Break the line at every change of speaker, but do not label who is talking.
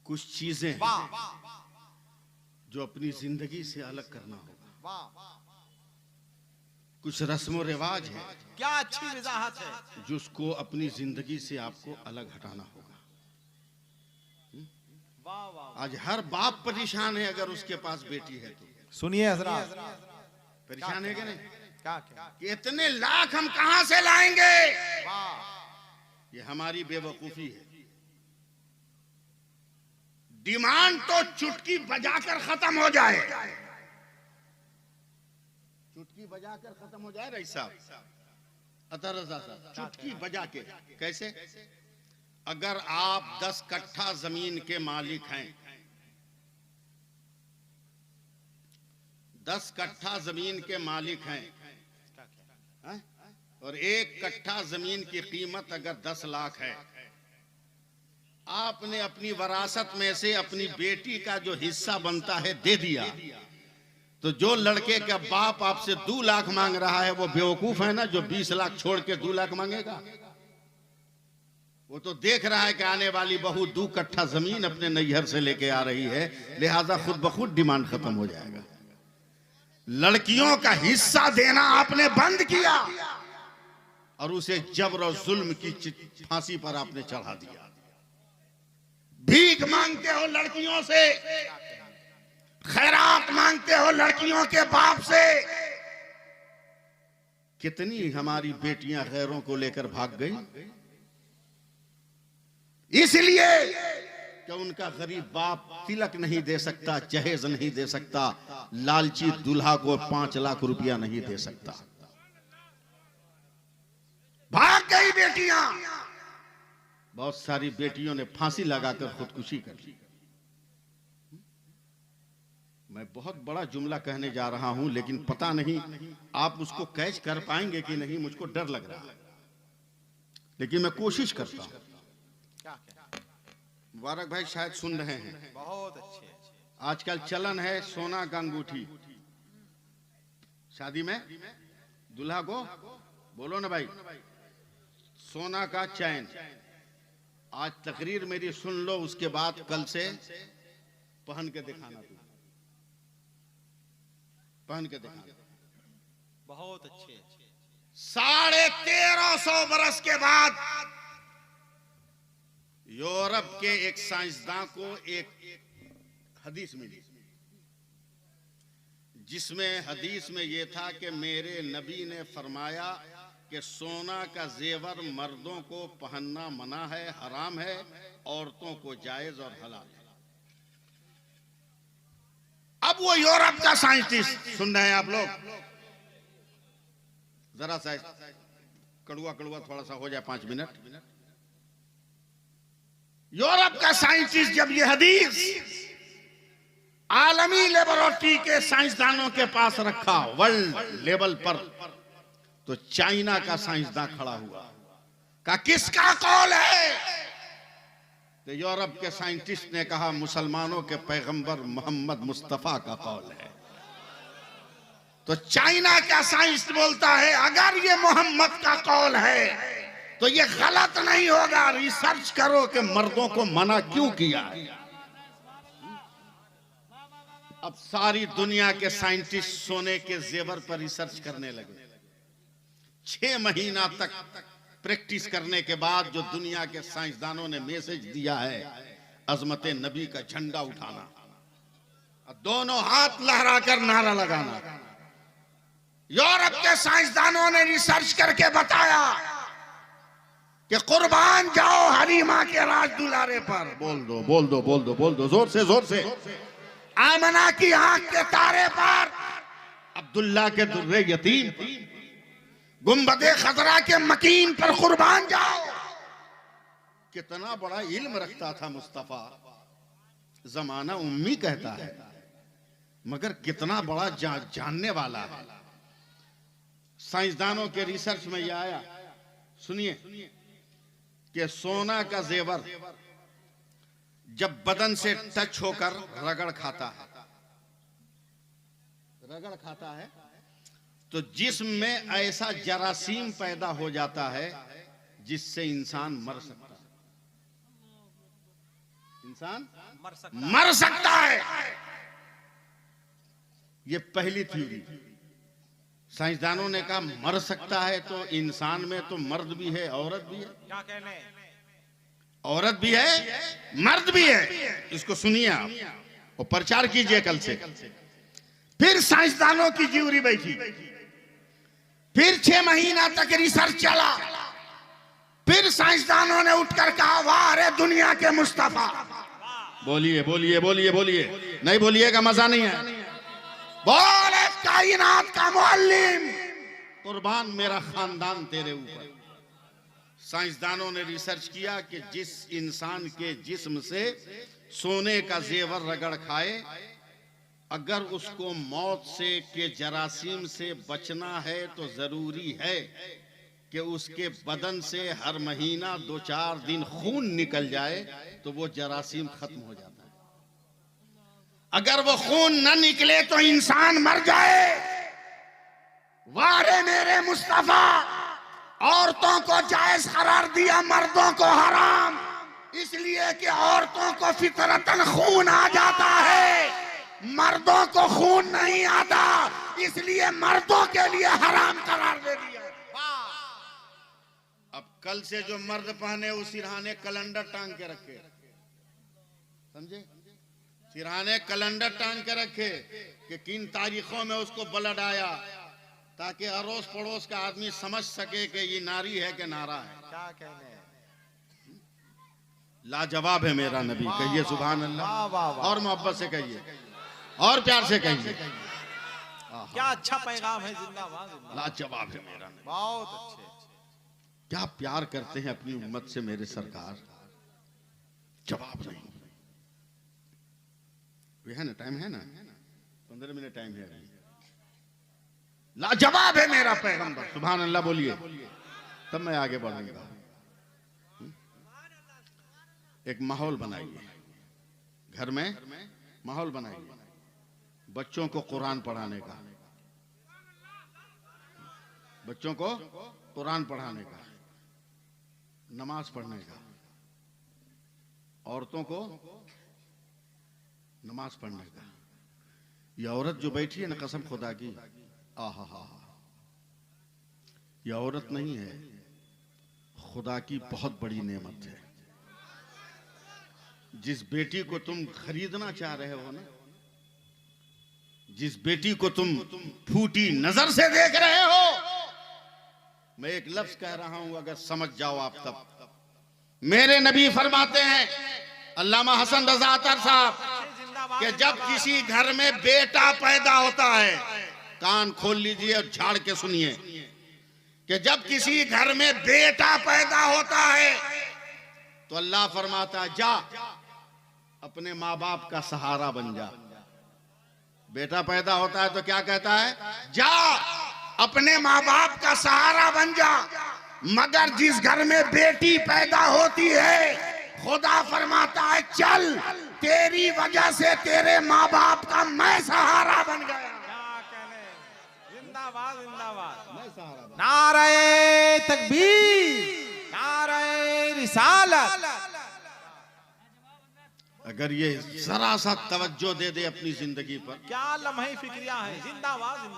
कुछ चीजें हैं जो अपनी जिंदगी से अलग करना होगा। कुछ रस्म रिवाज है,
क्या अच्छी वजाहत है,
जिसको अपनी जिंदगी से आपको अलग हटाना होगा।
वाह वाह।
आज हर बाप परेशान है अगर उसके पास बेटी है तो।
सुनिए हजरात,
परेशान है कि नहीं?
क्या क्या
कि इतने लाख हम कहां से लाएंगे?
वाह,
ये हमारी बेवकूफी है। डिमांड तो चुटकी बजाकर खत्म हो जाए, चुटकी बजाकर खत्म हो जाए। रईस साहब, अतर रजा साहब, चुटकी बजा के कैसे? अगर आप 10 कट्ठा जमीन के मालिक हैं, 10 कट्ठा जमीन के मालिक हैं, और 1 कट्ठा जमीन की कीमत अगर 10 लाख है, आपने अपनी वरासत में से अपनी बेटी का जो हिस्सा बनता है दे दिया, तो जो लड़के का बाप आपसे 2 लाख मांग रहा है वो बेवकूफ है ना, जो 20 लाख छोड़ के 2 लाख मांगेगा। वो तो देख रहा है कि आने वाली बहू 2 कट्ठा जमीन अपने नैहर से लेके आ रही है, लिहाजा खुद ब खुद डिमांड खत्म हो जाएगा। लड़कियों का हिस्सा देना आपने बंद किया और उसे जबर और जुल्म की फांसी पर आपने चढ़ा दिया। भीख मांगते हो लड़कियों से, खैरात मांगते हो लड़कियों के बाप से। कितनी हमारी बेटियां गैरों को लेकर भाग गई, इसलिए कि उनका गरीब बाप तिलक नहीं दे सकता, जहेज नहीं दे सकता, लालची दूल्हा को 5 लाख रुपया नहीं दे सकता। भाग गई बेटियां। बहुत सारी बेटियों ने फांसी लगाकर खुदकुशी कर ली। मैं बहुत बड़ा जुमला कहने जा रहा हूं, लेकिन पता नहीं आप उसको कैच कर पाएंगे कि नहीं, मुझको डर लग रहा है, लेकिन मैं कोशिश करता हूं। मुबारक भाई शायद सुन रहे हैं।
बहुत अच्छे।
आजकल चलन है सोना का अंगूठी, शादी में दूल्हा को बोलो ना भाई, सोना का चैन। आज तकरीर मेरी सुन लो, उसके बाद कल से पहन के दिखाना, तू पहन के दिखाना।
बहुत अच्छे।
1350 बरस के बाद यूरोप के एक साइंसदान को एक हदीस मिली, जिसमें हदीस में यह था कि मेरे नबी ने फरमाया कि सोना का जेवर मर्दों को पहनना मना है, हराम है, औरतों को जायज और हलाल है। अब वो यूरोप का साइंटिस्ट, सुन रहे हैं आप लोग, जरा सा कड़ुआ कड़ुआ थोड़ा सा हो जाए 5 मिनट। यूरोप का साइंटिस्ट जब ये हदीस आलमी लेबोरेटरी के साइंसदानों के पास रखा वर्ल्ड लेवल पर, तो चाइना का साइंसदान खड़ा हुआ, कहा किसका कौल है? तो यूरोप के साइंटिस्ट ने कहा मुसलमानों के पैगंबर मोहम्मद मुस्तफा का कौल है। तो चाइना का साइंस बोलता है अगर ये मोहम्मद का कौल है तो ये गलत नहीं होगा, रिसर्च करो कि मर्दों को मना क्यों किया। अब सारी दुनिया के साइंटिस्ट सोने के जेवर पर रिसर्च करने लगे। 6 महीना तक प्रैक्टिस करने के बाद जो दुनिया के साइंसदानों ने मैसेज दिया है, अजमत नबी का झंडा उठाना, दोनों हाथ लहराकर नारा लगाना। यूरोप के साइंसदानों ने रिसर्च करके बताया कि कुर्बान जाओ हलीमा के राज दुलारे पर। बोल दो बोल दो बोल दो बोल दो, जोर से जोर से। आमना की आंख के तारे पर, अब्दुल्ला के दुर्रे यतीम, गुंबदे खजरा के मकीन पर कुर्बान जाओ। कितना बड़ा इल्म रखता था मुस्तफा। जमाना उम्मी कहता है मगर कितना बड़ा जानने वाला है। साइंसदानों के रिसर्च में यह आया, सुनिए, कि सोना का जेवर जब बदन से टच होकर रगड़ खाता है तो जिस्म में ऐसा जरासीम पैदा हो जाता है जिससे इंसान मर सकता है। इंसान
मर सकता
सकता है। ये पहली थ्योरी। साइंसदानों ने कहा मर सकता है, तो इंसान में तो मर्द भी है औरत भी है,
क्या कहने?
औरत भी है मर्द भी है। इसको सुनिए आप और प्रचार कीजिए कल से। फिर साइंसदानों की ज्यूरी बैठी, फिर 6 महीना तक रिसर्च चला, फिर साइंसदानों ने उठकर कहा वाह रे दुनिया के मुस्तफा। बोलिए बोलिए बोलिए बोलिए, नहीं बोलिएगा मजा नहीं है। बोले कायनात का मुअल्लिम, कुर्बान मेरा खानदान तेरे ऊपर। साइंसदानों ने रिसर्च किया कि जिस इंसान के जिस्म से सोने का जेवर रगड़ खाए, अगर उसको मौत से के जरासीम से बचना है तो जरूरी है कि उसके बदन से हर महीना 2-4 दिन खून निकल जाए तो वो जरासीम खत्म हो जाता है। अगर वो खून न निकले तो इंसान मर जाए। वारे मेरे मुस्तफा, औरतों को जायज करार दिया, मर्दों को हराम, इसलिए कि औरतों को फितरतन खून आ जाता है, मर्दों को खून नहीं आता, इसलिए मर्दों के लिए हराम करार दे दिया। अब कल से जो मर्द पहने उस सिरहाने कैलेंडर टांग के रखे, समझे? सिरहाने कैलेंडर टांग के रखे कि किन तारीखों में उसको ब्लड आया, ताकि अड़ोस पड़ोस का आदमी समझ सके कि ये नारी है कि नारा है।
क्या कहने?
लाजवाब है मेरा नबी, कहिए सुभान अल्लाह।
वाह वाह वाह,
और मोहब्बत से कहिए और प्यार से कहिए,
क्या अच्छा पैगाम है। जिंदाबाद जिंदाबाद,
लाजवाब है मेरा नबी।
बहुत अच्छे।
क्या प्यार करते हैं अपनी उम्मत से मेरे सरकार, जवाब नहीं। है ना, टाइम है ना, 15 मिनट टाइम है। लाजवाब है मेरा पैगंबर, सुभान अल्लाह बोलिए, तब मैं आगे बढ़ूंगा। एक माहौल बनाइए, घर में माहौल बनाइए, बच्चों को कुरान पढ़ाने का, बच्चों को कुरान पढ़ाने का, नमाज पढ़ने का, औरतों को नमाज पढ़ने का। ये औरत जो बैठी है ना, कसम खुदा की, आहा हा, ये औरत नहीं है, खुदा की बहुत बड़ी नेमत है। जिस बेटी को तुम खरीदना चाह रहे हो ना, जिस बेटी को तुम फूटी नजर से देख रहे हो, मैं एक लफ्ज कह रहा हूं, अगर समझ जाओ आप तब। मेरे नबी फरमाते हैं, अल्लामा हसन रजा अतर साहब, कि जब किसी घर में बेटा पैदा होता है, कान खोल लीजिए और झाड़ के सुनिए, कि जब किसी घर में बेटा पैदा होता है तो अल्लाह फरमाता है जा अपने माँ बाप का सहारा बन जा। बेटा पैदा होता है तो क्या कहता है? जा अपने माँ बाप का सहारा बन जा। मगर जिस घर में बेटी पैदा होती है, खुदा फरमाता है चल, तेरी वजह से तेरे माँ बाप का मैं सहारा बन गया।
क्या कहने? जिंदाबाद जिंदाबाद,
मैं सहारा बन।
नारे तकबीर, नारे रिसालत।
अगर ये जरा सा तवज्जो दे दे अपनी जिंदगी पर,
क्या लम्हे फिक्रिया है। जिंदाबाद जिंदाबाद।